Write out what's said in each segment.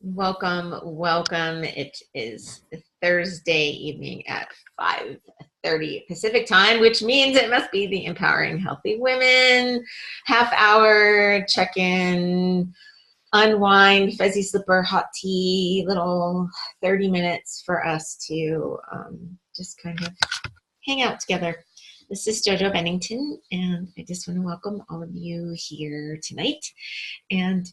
Welcome, welcome. It is Thursday evening at 5:30 Pacific time, which means it must be the Empowering Healthy Women half hour check-in, unwind, fuzzy slipper, hot tea, little 30 minutes for us to just kind of hang out together. This is JoJo Bennington, and I just want to welcome all of you here tonight. And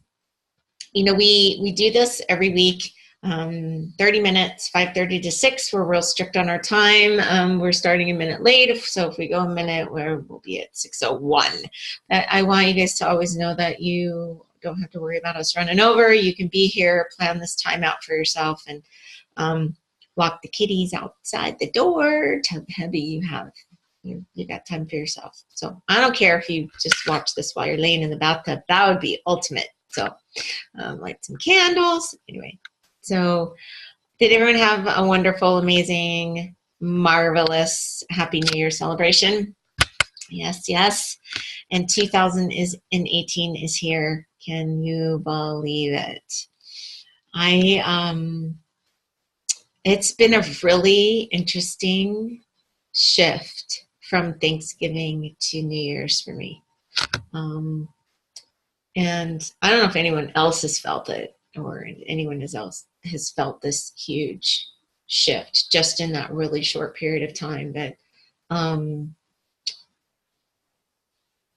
we do this every week, 30 minutes, 5:30 to 6. We're real strict on our time. We're starting a minute late, so if we go a minute, we'll be at 6:01. I want you guys to always know that you don't have to worry about us running over. You can be here, plan this time out for yourself, and lock the kitties outside the door. Tell the hubby you got time for yourself. So I don't care if you just watch this while you're laying in the bathtub. That would be ultimate. So light some candles. Anyway, so did everyone have a wonderful, amazing, marvelous, happy New Year celebration? Yes, yes. And 2018 is here. Can you believe it? It's been a really interesting shift from Thanksgiving to New Year's for me. And I don't know if anyone else has felt it or anyone else has felt this huge shift just in that really short period of time. But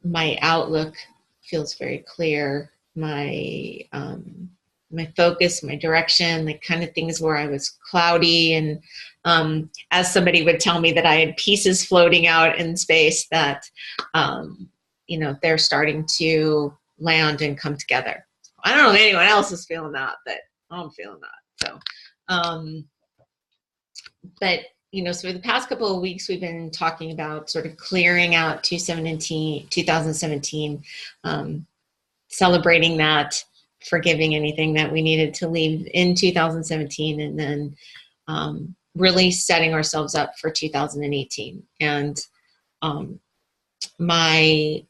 my outlook feels very clear. My focus, my direction, the kind of things where I was cloudy, and as somebody would tell me that I had pieces floating out in space that, they're starting to land and come together. I don't know if anyone else is feeling that, but I'm feeling that. So, so for the past couple of weeks, we've been talking about sort of clearing out 2017, celebrating that, forgiving anything that we needed to leave in 2017, and then really setting ourselves up for 2018. And my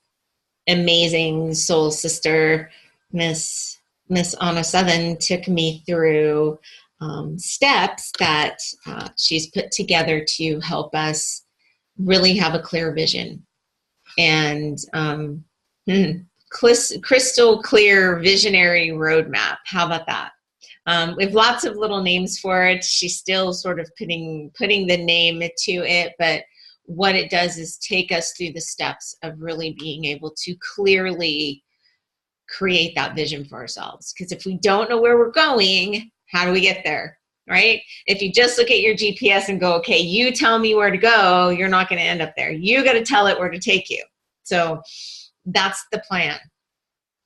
amazing soul sister, Miss Anna Sothen, took me through steps that she's put together to help us really have a clear vision and crystal clear visionary roadmap. How about that? We have lots of little names for it. She's still sort of putting the name to it, but what it does is take us through the steps of really being able to clearly create that vision for ourselves. Because if we don't know where we're going, how do we get there, right? If you just look at your GPS and go, okay, you tell me where to go, you're not going to end up there. You got to tell it where to take you. So that's the plan.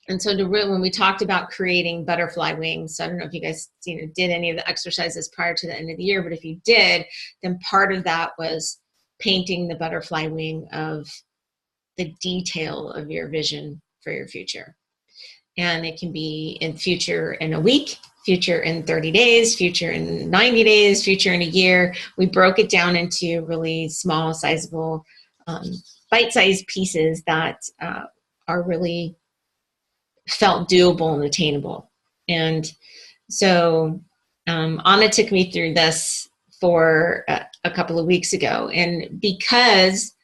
And so when we talked about creating butterfly wings, so I don't know if you guys did any of the exercises prior to the end of the year, but if you did, then part of that was painting the butterfly wing of the detail of your vision for your future. And it can be in future in a week, future in 30 days, future in 90 days, future in a year. We broke it down into really small, sizable, bite-sized pieces that are really felt doable and attainable. And so Anna took me through this for a couple of weeks ago. And because,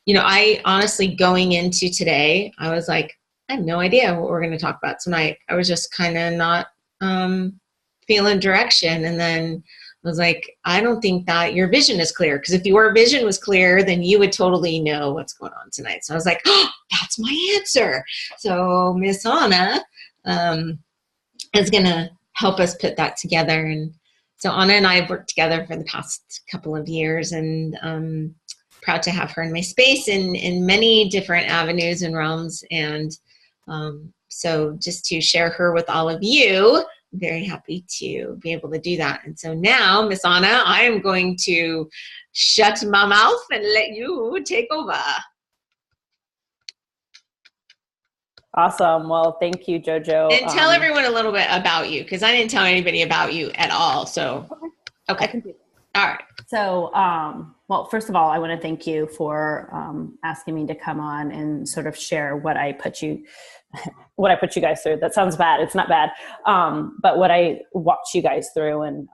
I honestly, going into today, I was like, I have no idea what we're going to talk about tonight. I was just kind of not feeling direction. And then I was like, I don't think that your vision is clear. Because if your vision was clear, then you would totally know what's going on tonight. So I was like, oh, that's my answer. So Miss Anna is going to help us put that together. And so Anna and I have worked together for the past couple of years, and proud to have her in my space in many different avenues and realms. And so just to share her with all of you, I'm very happy to be able to do that. And so now, Miss Anna, I am going to shut my mouth and let you take over. Awesome. Well, thank you, JoJo. And tell everyone a little bit about you, because I didn't tell anybody about you at all. So, okay. I can do that. All right. So, well, first of all, I want to thank you for asking me to come on and sort of share what I put you what I put you guys through. That sounds bad. It's not bad. But what I walked you guys through, and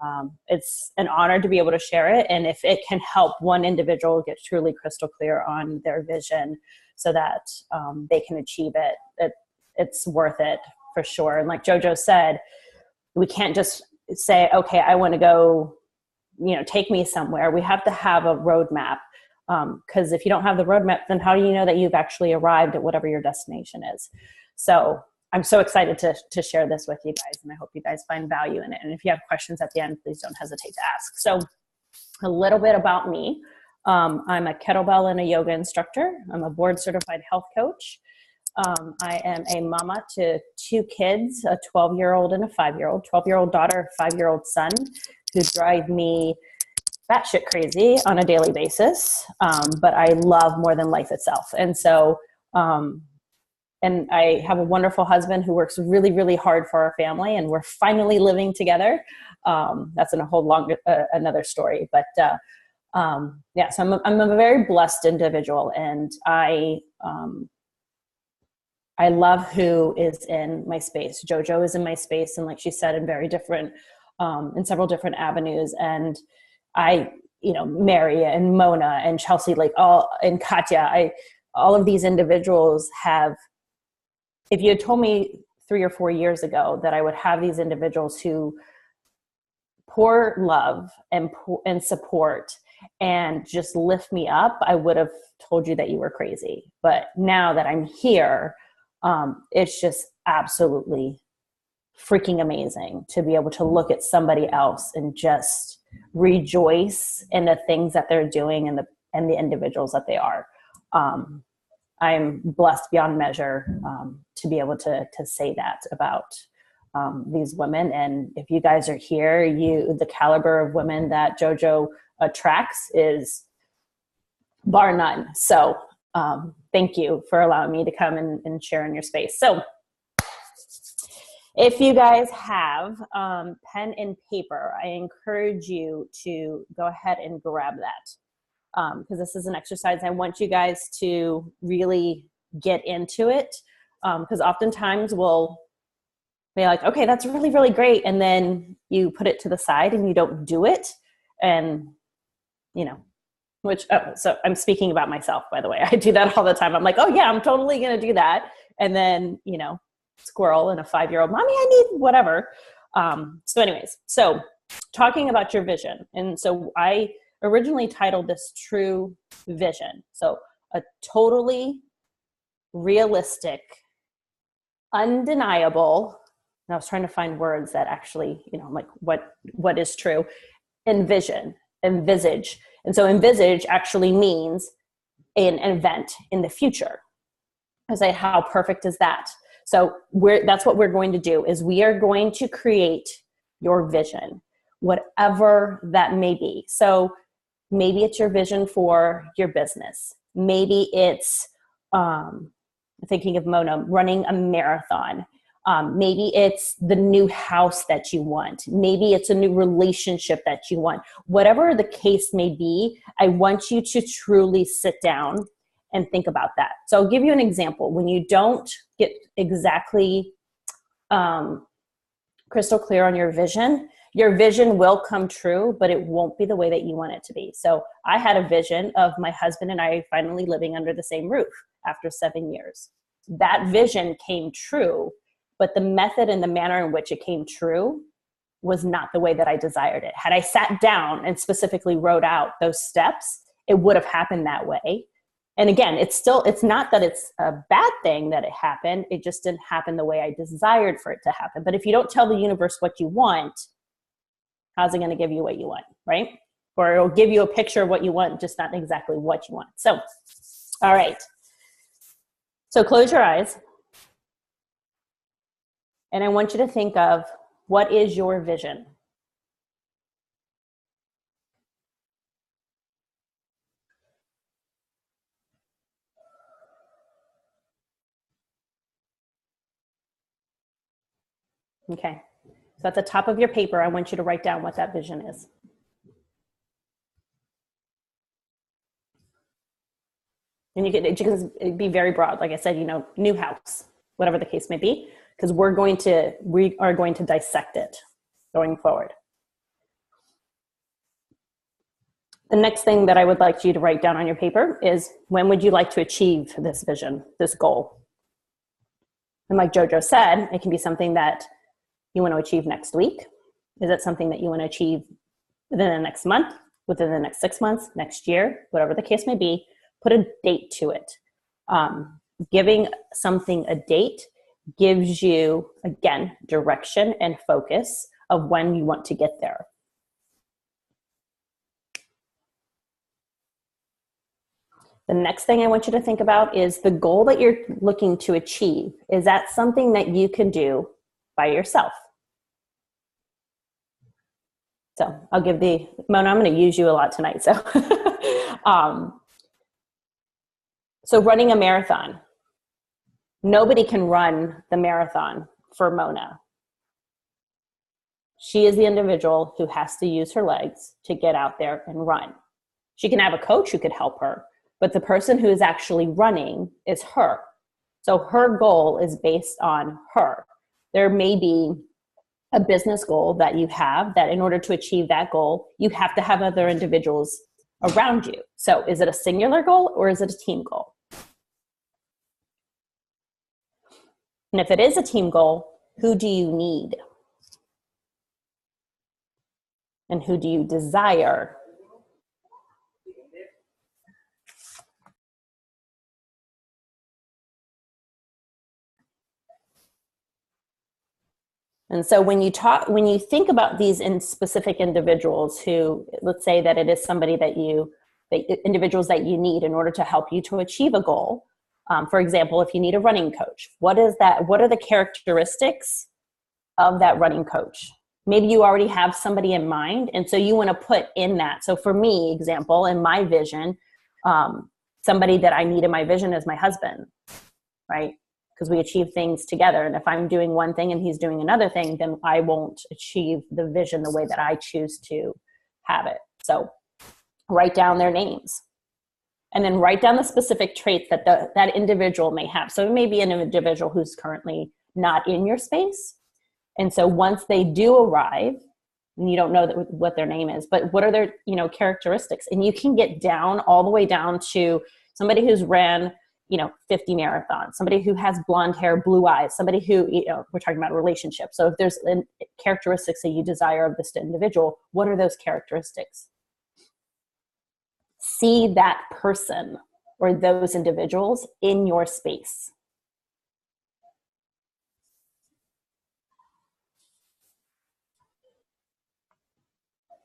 it's an honor to be able to share it. And if it can help one individual get truly crystal clear on their vision so that they can achieve it, it's worth it for sure. And like JoJo said, we can't just say, okay, I want to go, take me somewhere. We have to have a roadmap. Because if you don't have the roadmap, then how do you know that you've actually arrived at whatever your destination is? So I'm so excited to share this with you guys, and I hope you guys find value in it. And if you have questions at the end, please don't hesitate to ask. So a little bit about me. I'm a kettlebell and a yoga instructor. I'm a board certified health coach. I am a mama to 2 kids, a 12-year-old and a 5-year-old, 12-year-old daughter, 5-year-old son, who drive me batshit crazy on a daily basis. But I love more than life itself. And so, and I have a wonderful husband who works really, really hard for our family, and we're finally living together. That's in a whole another story, but, yeah, so I'm a very blessed individual, and I love who is in my space. JoJo is in my space. And like she said, in very different, in several different avenues. And I, Mary and Mona and Chelsea, and Katya, all of these individuals have, if you had told me 3 or 4 years ago that I would have these individuals who pour love and support and just lift me up, I would have told you that you were crazy. But now that I'm here, it's just absolutely freaking amazing to be able to look at somebody else and just rejoice in the things that they're doing and the individuals that they are. I'm blessed beyond measure to be able to say that about these women. And if you guys are here, the caliber of women that JoJo attracts is bar none. So thank you for allowing me to come and share in your space. So if you guys have pen and paper, I encourage you to go ahead and grab that. Because this is an exercise. I want you guys to really get into it. Because oftentimes we'll be like, okay, that's really, really great. And then you put it to the side and you don't do it. And, so I'm speaking about myself, by the way. I do that all the time. I'm like, oh yeah, I'm totally going to do that. And then, squirrel and a 5-year-old, mommy, I need whatever. So talking about your vision. And so I originally titled this True Vision. So a totally realistic, undeniable, and I was trying to find words that actually, like what is true, envisage. And so envisage actually means an event in the future. I say, how perfect is that? So that's what we're going to do, is we are going to create your vision, whatever that may be. So maybe it's your vision for your business. Maybe it's, thinking of Mona, running a marathon. Maybe it's the new house that you want. Maybe it's a new relationship that you want. Whatever the case may be, I want you to truly sit down and think about that. So I'll give you an example. When you don't get exactly crystal clear on your vision will come true, but it won't be the way that you want it to be. So I had a vision of my husband and I finally living under the same roof after 7 years. That vision came true, but the method and the manner in which it came true was not the way that I desired it. Had I sat down and specifically wrote out those steps, it would have happened that way. And again, it's not that it's a bad thing that it happened. It just didn't happen the way I desired for it to happen. But if you don't tell the universe what you want, how's it going to give you what you want, right? Or it'll give you a picture of what you want, just not exactly what you want. So, all right. So close your eyes. And I want you to think of, what is your vision? Okay. So at the top of your paper, I want you to write down what that vision is. And it can be very broad. Like I said, new house, whatever the case may be, because we are going to dissect it going forward. The next thing that I would like you to write down on your paper is, when would you like to achieve this vision, this goal? And like Jojo said, it can be something that you want to achieve next week. Is it something that you want to achieve within the next month, within the next 6 months, next year, whatever the case may be? Put a date to it. Giving something a date gives you, again, direction and focus of when you want to get there. The next thing I want you to think about is the goal that you're looking to achieve. Is that something that you can do by yourself? So I'll give Mona, I'm going to use you a lot tonight. So, so running a marathon. Nobody can run the marathon for Mona. She is the individual who has to use her legs to get out there and run. She can have a coach who could help her, but the person who is actually running is her. So her goal is based on her. There may be a business goal that you have that in order to achieve that goal, you have to have other individuals around you. So is it a singular goal or is it a team goal? And if it is a team goal, who do you need? And who do you desire? And so when you think about these specific individuals who, let's say that it is somebody individuals that you need in order to help you to achieve a goal. For example, if you need a running coach, what are the characteristics of that running coach? Maybe you already have somebody in mind, and so you want to put in that. So for me, example, in my vision, somebody that I need in my vision is my husband, right? Because we achieve things together. And if I'm doing one thing and he's doing another thing, then I won't achieve the vision the way that I choose to have it. So write down their names. And then write down the specific traits that that individual may have. So it may be an individual who's currently not in your space. And so once they do arrive, and you don't know what their name is, but what are their characteristics? And you can get down all the way down to somebody who's ran 50 marathons, somebody who has blonde hair, blue eyes, somebody who, we're talking about relationships. So if there's characteristics that you desire of this individual, what are those characteristics? See that person or those individuals in your space.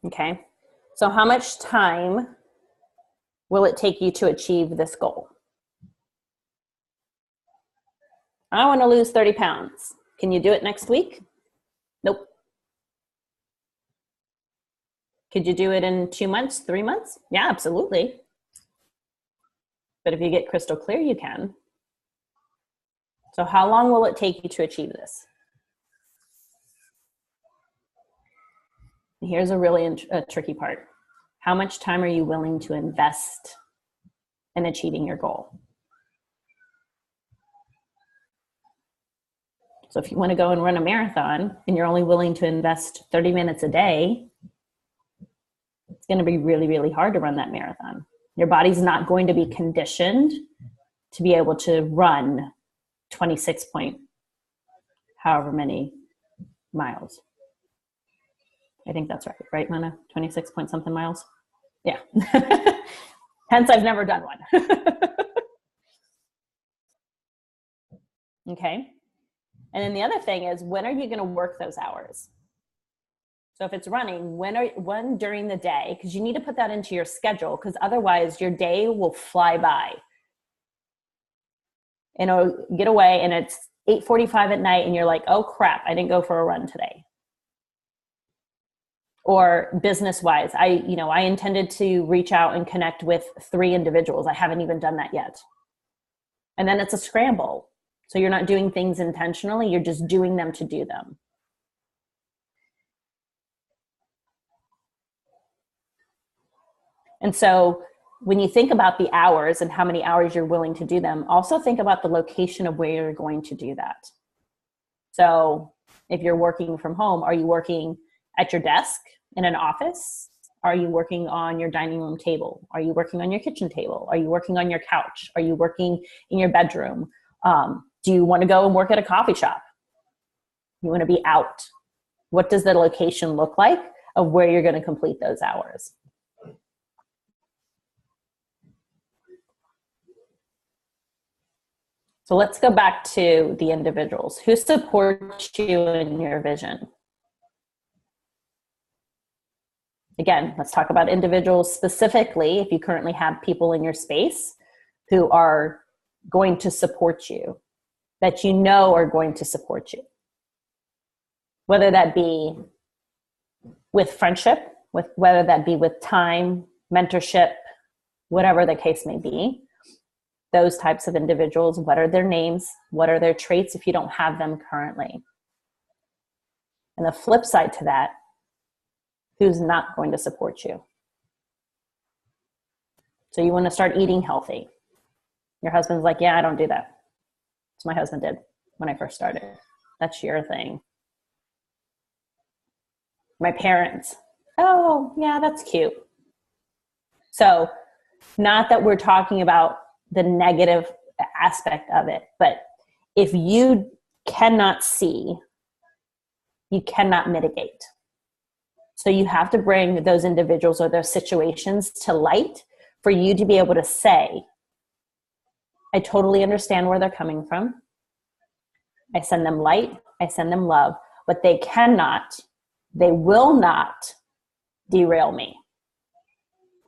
Okay, so how much time will it take you to achieve this goal? I want to lose 30 pounds. Can you do it next week? Nope. Could you do it in 2 months, 3 months? Yeah, absolutely. But if you get crystal clear, you can. So how long will it take you to achieve this? And here's a really tricky part. How much time are you willing to invest in achieving your goal? So if you want to go and run a marathon and you're only willing to invest 30 minutes a day, it's going to be really, really hard to run that marathon. Your body's not going to be conditioned to be able to run 26 point however many miles. I think that's right, Mona? 26 point something miles? Yeah. Hence, I've never done one. Okay. And then the other thing is, when are you going to work those hours? So if it's running, when during the day, because you need to put that into your schedule, because otherwise your day will fly by. And it'll get away and it's 8:45 at night and you're like, oh crap, I didn't go for a run today. Or business-wise, I intended to reach out and connect with 3 individuals. I haven't even done that yet. And then it's a scramble. So you're not doing things intentionally, you're just doing them to do them. And so when you think about the hours and how many hours you're willing to do them, also think about the location of where you're going to do that. So if you're working from home, are you working at your desk in an office? Are you working on your dining room table? Are you working on your kitchen table? Are you working on your couch? Are you working in your bedroom? Do you want to go and work at a coffee shop? You want to be out. What does the location look like of where you're going to complete those hours? So let's go back to the individuals. Who supports you in your vision? Again, let's talk about individuals specifically. If you currently have people in your space who are going to support you, that you know are going to support you, whether that be with friendship, whether that be with time, mentorship, whatever the case may be. Those types of individuals, what are their names? What are their traits if you don't have them currently? And the flip side to that, who's not going to support you? So you want to start eating healthy. Your husband's like, yeah, I don't do that. So my husband did when I first started. That's your thing. My parents, oh, yeah, that's cute. So not that we're talking about the negative aspect of it, but if you cannot see, you cannot mitigate. So you have to bring those individuals or those situations to light for you to be able to say, I totally understand where they're coming from. I send them light, I send them love, but they will not derail me.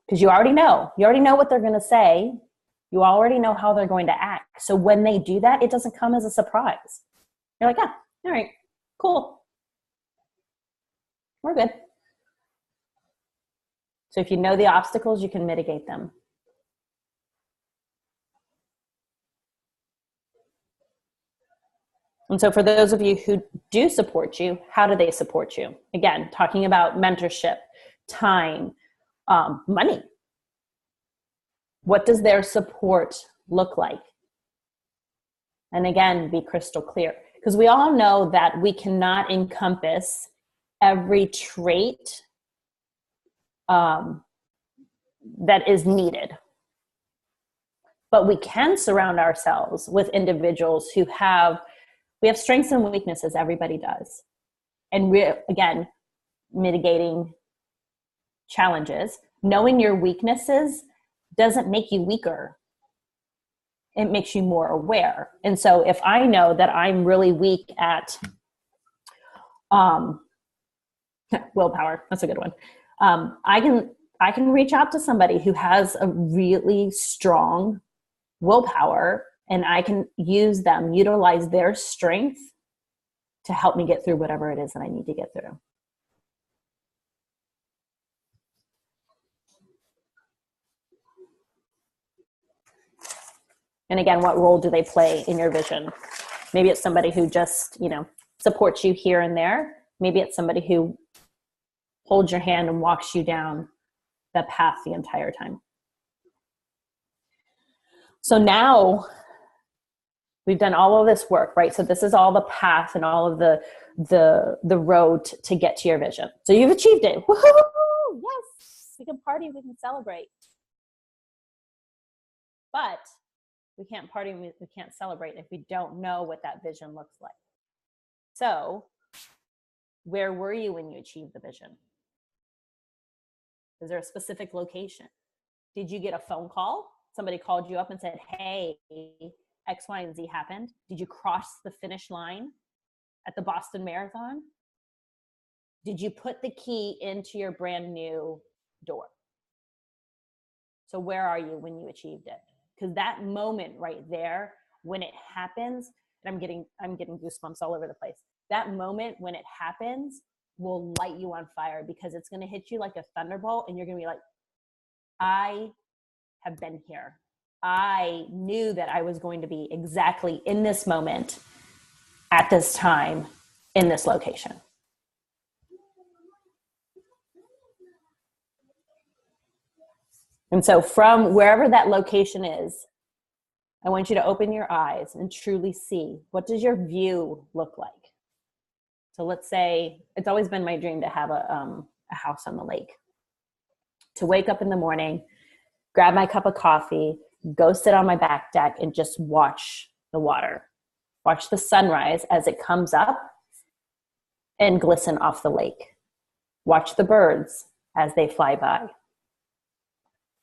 Because you already know what they're going to say. You already know how they're going to act. So when they do that, it doesn't come as a surprise. You're like, yeah, all right, cool. We're good. So if you know the obstacles, you can mitigate them. And so for those of you who do support you, how do they support you? Again, talking about mentorship, time, money. What does their support look like? And again, be crystal clear. Because we all know that we cannot encompass every trait that is needed. But we can surround ourselves with individuals who we have strengths and weaknesses, everybody does. And we're, again, mitigating challenges. Knowing your weaknesses doesn't make you weaker. It makes you more aware. And so if I know that I'm really weak at willpower, that's a good one. I can reach out to somebody who has a really strong willpower, and I can utilize their strength to help me get through whatever it is that I need to get through. And again, what role do they play in your vision? Maybe it's somebody who just, supports you here and there. Maybe it's somebody who holds your hand and walks you down the path the entire time. So now we've done all of this work, right? So this is all the path and all of the road to get to your vision. So you've achieved it. Woohoo! Yes, we can party, we can celebrate. But we can't party, we can't celebrate if we don't know what that vision looks like. So where were you when you achieved the vision? Is there a specific location? Did you get a phone call? Somebody called you up and said, hey, X, Y, and Z happened. Did you cross the finish line at the Boston Marathon? Did you put the key into your brand new door? So where are you when you achieved it? Because that moment right there, when it happens, and I'm getting goosebumps all over the place. That moment when it happens will light you on fire, because it's going to hit you like a thunderbolt, and you're going to be like, I have been here. I knew that I was going to be exactly in this moment, at this time, in this location. And so from wherever that location is, I want you to open your eyes and truly see, what does your view look like? So let's say, it's always been my dream to have a house on the lake. To wake up in the morning, grab my cup of coffee, go sit on my back deck and just watch the water. Watch the sunrise as it comes up and glisten off the lake. Watch the birds as they fly by.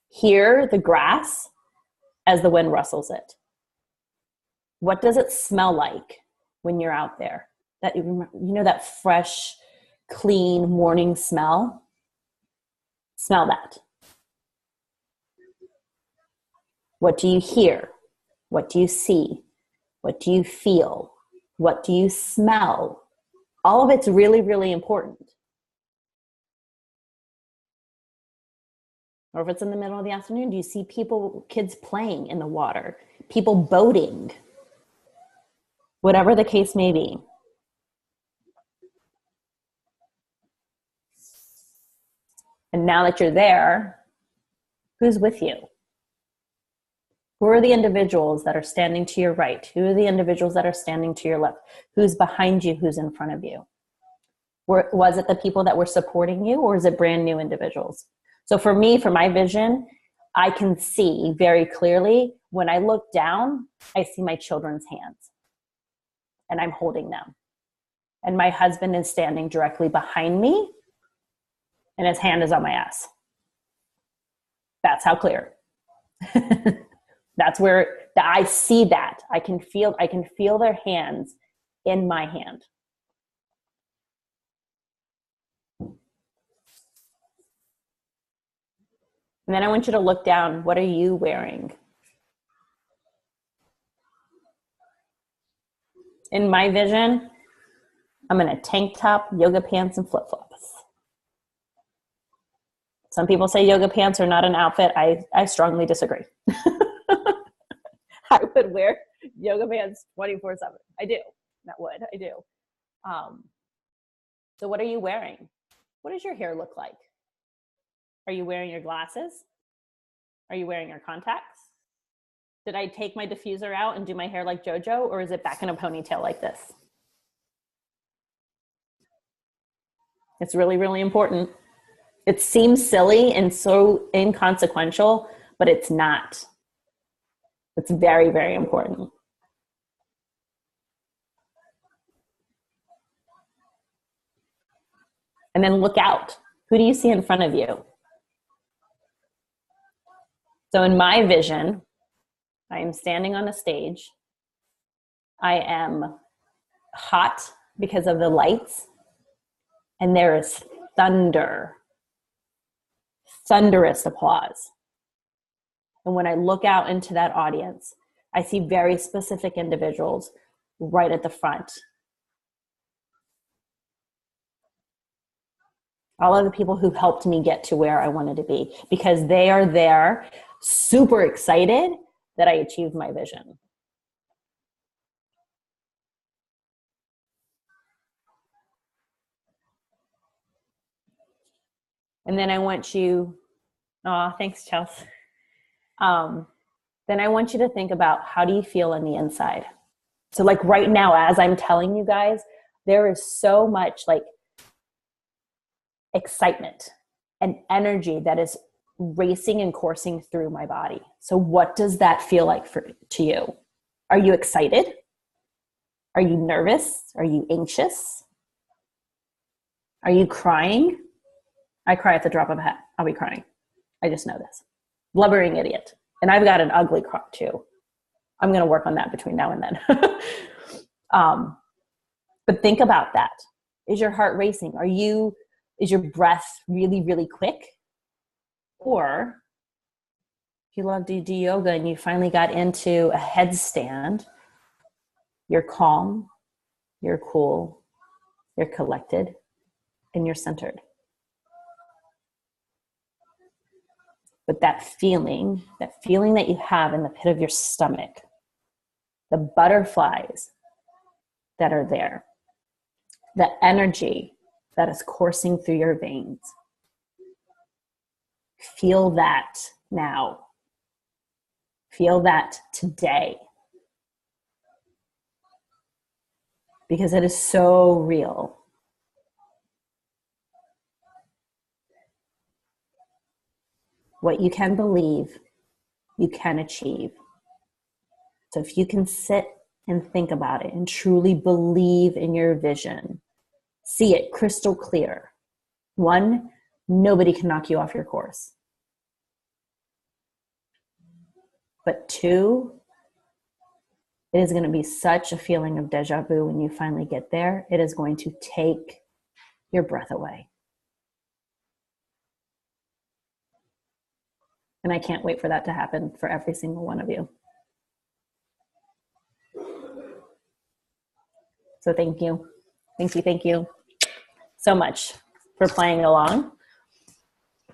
Hear the grass as the wind rustles it. What does it smell like when you're out there? That, you know, that fresh, clean morning smell? Smell that. What do you hear? What do you see? What do you feel? What do you smell? All of it's really, really important. Or if it's in the middle of the afternoon, do you see kids playing in the water, people boating? Whatever the case may be. And now that you're there, who's with you? Who are the individuals that are standing to your right? Who are the individuals that are standing to your left? Who's behind you? Who's in front of you? Was it the people that were supporting you, or is it brand new individuals? So for me, for my vision, I can see very clearly when I look down, I see my children's hands and I'm holding them. And my husband is standing directly behind me and his hand is on my ass. That's how clear. That's where I see that. I can feel their hands in my hand. And then I want you to look down. What are you wearing? In my vision, I'm in a tank top, yoga pants, and flip-flops. Some people say yoga pants are not an outfit. I strongly disagree. I would wear yoga pants 24/7. I do. I do. So what are you wearing? What does your hair look like? Are you wearing your glasses? Are you wearing your contacts? Did I take my diffuser out and do my hair like JoJo, or is it back in a ponytail like this? It's really, really important. It seems silly and so inconsequential, but it's not. It's very, very important. And then look out. Who do you see in front of you? So in my vision, I am standing on a stage. I am hot because of the lights. And there is thunder, thunderous applause. And when I look out into that audience, I see very specific individuals right at the front. All of the people who helped me get to where I wanted to be, because they are there super excited that I achieved my vision. And then I want you, thanks, Chelsea. Then I want you to think about, how do you feel on the inside? So like right now, as I'm telling you guys, there is so much like excitement and energy that is racing and coursing through my body. So what does that feel like to you? Are you excited? Are you nervous? Are you anxious? Are you crying? I cry at the drop of a hat. I'll be crying. I just know this. Blubbering idiot. And I've got an ugly cry too. I'm going to work on that between now and then. But think about that. Is your heart racing? Is your breath really, really quick? Or if you love to do yoga and you finally got into a headstand, you're calm, you're cool, you're collected, and you're centered. But that feeling that you have in the pit of your stomach, the butterflies that are there, the energy that is coursing through your veins, feel that now. Feel that today. Because it is so real. What you can believe, you can achieve. So if you can sit and think about it and truly believe in your vision, see it crystal clear. One, nobody can knock you off your course. But two, it is going to be such a feeling of deja vu when you finally get there. It is going to take your breath away. And I can't wait for that to happen for every single one of you. So thank you. Thank you so much for playing along.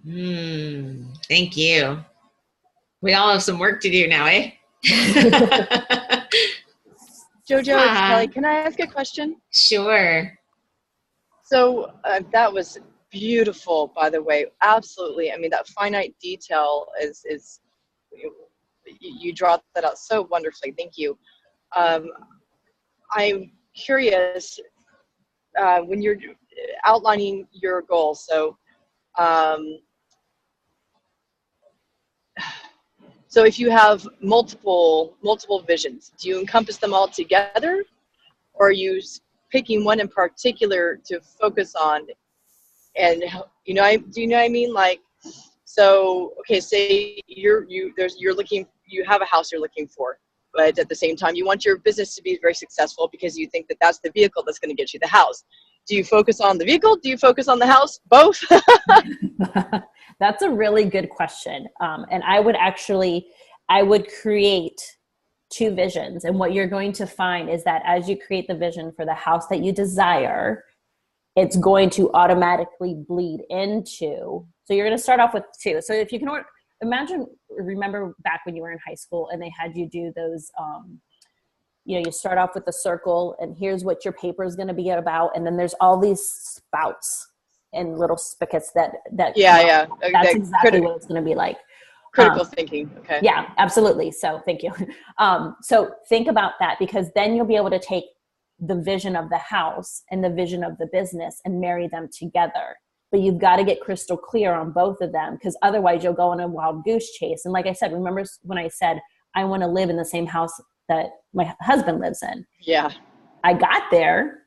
Thank you. We all have some work to do now, eh? Jojo, it's Kelly. Can I ask a question? Sure. So that was beautiful, by the way. Absolutely. I mean, that finite detail is you draw that out so wonderfully. Thank you. I'm curious when you're outlining your goals. So if you have multiple visions, do you encompass them all together, or are you picking one in particular to focus on? And do you know what I mean? Like, so okay, say you have a house you're looking for, but at the same time you want your business to be very successful because you think that that's the vehicle that's going to get you the house. Do you focus on the vehicle? Do you focus on the house? Both? That's a really good question. And I would create two visions. And what you're going to find is that as you create the vision for the house that you desire, it's going to automatically bleed into. So you're going to start off with two. So if you can remember back when you were in high school and they had you do those, you start off with the circle and here's what your paper is going to be about. And then there's all these spouts and little spigots that yeah. That's exactly what it's going to be like. Critical thinking. Okay. Yeah, absolutely. So thank you. So think about that, because then you'll be able to take the vision of the house and the vision of the business and marry them together. But you've got to get crystal clear on both of them, because otherwise you'll go on a wild goose chase. And like I said, remember when I said, I want to live in the same house that my husband lives in? Yeah. I got there.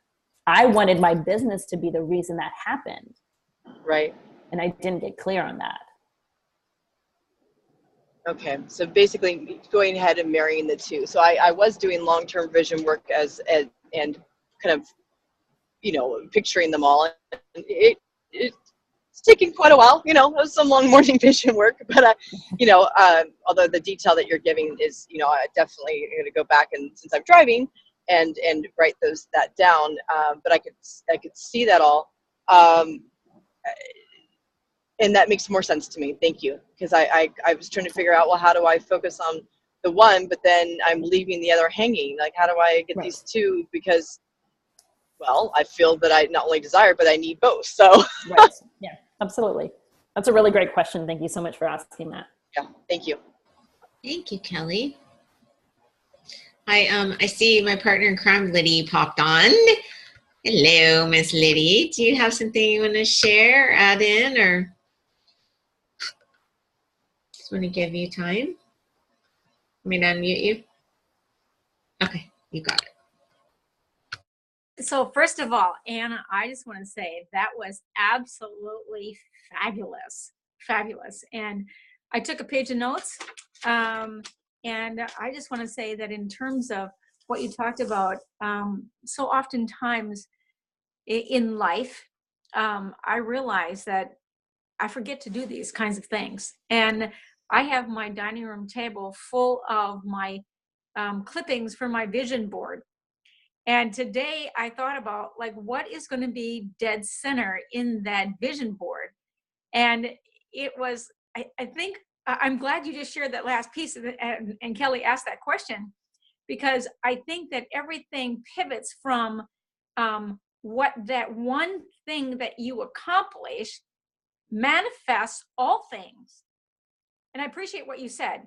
I wanted my business to be the reason that happened. Right. And I didn't get clear on that. Okay, so basically going ahead and marrying the two. So I was doing long-term vision work and kind of, picturing them all. And it's taking quite a while, it was some long morning vision work, but, although the detail that you're giving is, I definitely going to go back and since I'm driving and write that down. But I could see that all. And that makes more sense to me. Thank you. Because I was trying to figure out, well, how do I focus on the one, but then I'm leaving the other hanging? Like, how do I get these two? Because, well, I feel that I not only desire, but I need both. So. Right. Yeah, absolutely. That's a really great question. Thank you so much for asking that. Yeah. Thank you. Thank you, Kelly. I see my partner in crime, Liddy, popped on. Hello, Miss Liddy. Do you have something you want to share, add in, or just want to give you time? Want me to unmute you? Okay, you got it. So first of all, Anna, I just want to say that was absolutely fabulous. And I took a page of notes. And I just want to say that in terms of what you talked about, so oftentimes in life, I realize that I forget to do these kinds of things. And I have my dining room table full of my clippings for my vision board. And today I thought about, like, what is going to be dead center in that vision board? And it was, I think, I'm glad you just shared that last piece of it, and Kelly asked that question, because I think that everything pivots from what that one thing that you accomplish manifests all things. and I appreciate what you said,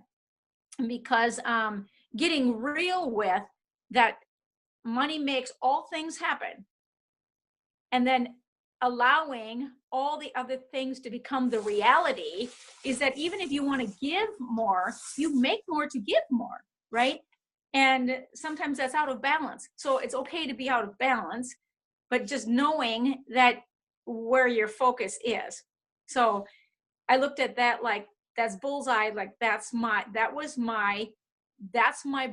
because getting real with that money makes all things happen, and then allowing all the other things to become the reality is that even if you want to give more, you make more to give more, right? And sometimes that's out of balance. So it's okay to be out of balance, but just knowing that where your focus is. So I looked at that like, that's bullseye, like that's my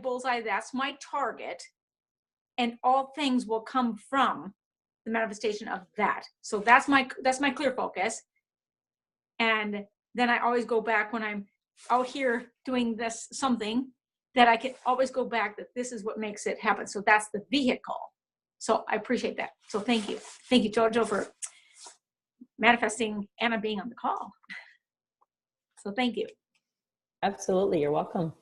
bullseye, that's my target, and all things will come from the manifestation of that. So that's my clear focus. And then I always go back when I'm out here doing this something, that I can always go back, that this is what makes it happen. So that's the vehicle. So I appreciate that. So thank you, Jojo, for manifesting Anna being on the call. So thank you. Absolutely, you're welcome.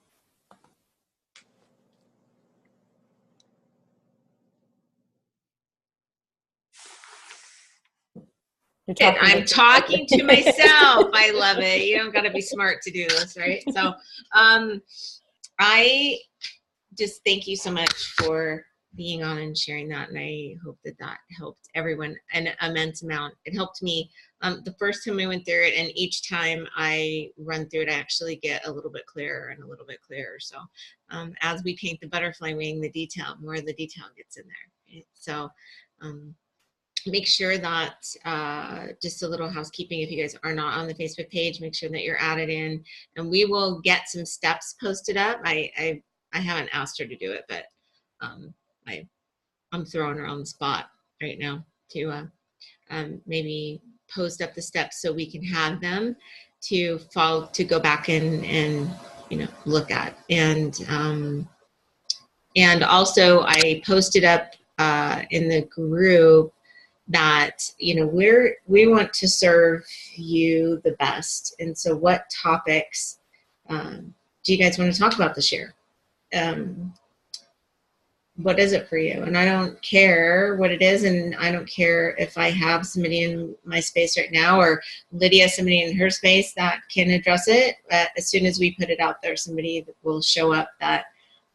I'm talking to myself. I love it. You don't got to be smart to do this, right? So I just thank you so much for being on and sharing that. And I hope that that helped everyone an immense amount. It helped me the first time I went through it, and each time I run through it, I actually get a little bit clearer and a little bit clearer. So as we paint the butterfly wing, the detail, more of the detail gets in there. Right? So make sure that just a little housekeeping, if you guys are not on the Facebook page, make sure that you're added in, and we will get some steps posted up. I haven't asked her to do it, but I'm throwing her on the spot right now to maybe post up the steps so we can have them to follow, to go back and you know, look at. And also I posted up in the group that, you know, we want to serve you the best. And so what topics do you guys want to talk about this year? What is it for you? And I don't care what it is, and I don't care if I have somebody in my space right now, or Lydia, somebody in her space that can address it. But as soon as we put it out there, somebody will show up that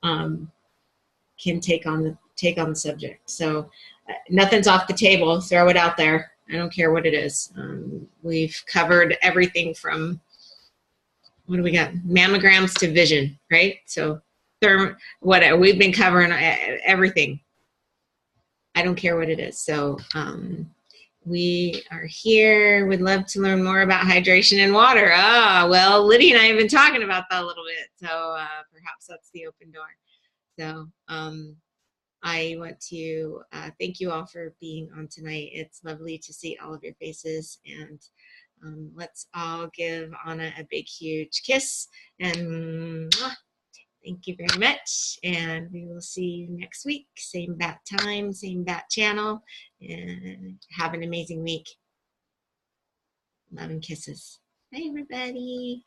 can take on the subject. So nothing's off the table. Throw it out there. I don't care what it is. We've covered everything from, what do we got? Mammograms to vision, right? So whatever, we've been covering everything. I don't care what it is. So we are here. We'd love to learn more about hydration and water. Well, Lydia and I have been talking about that a little bit. So perhaps that's the open door. So I want to thank you all for being on tonight. It's lovely to see all of your faces, and let's all give Anna a big, huge kiss, and thank you very much. And we will see you next week. Same bat time, same bat channel, and have an amazing week. Love and kisses. Bye, everybody.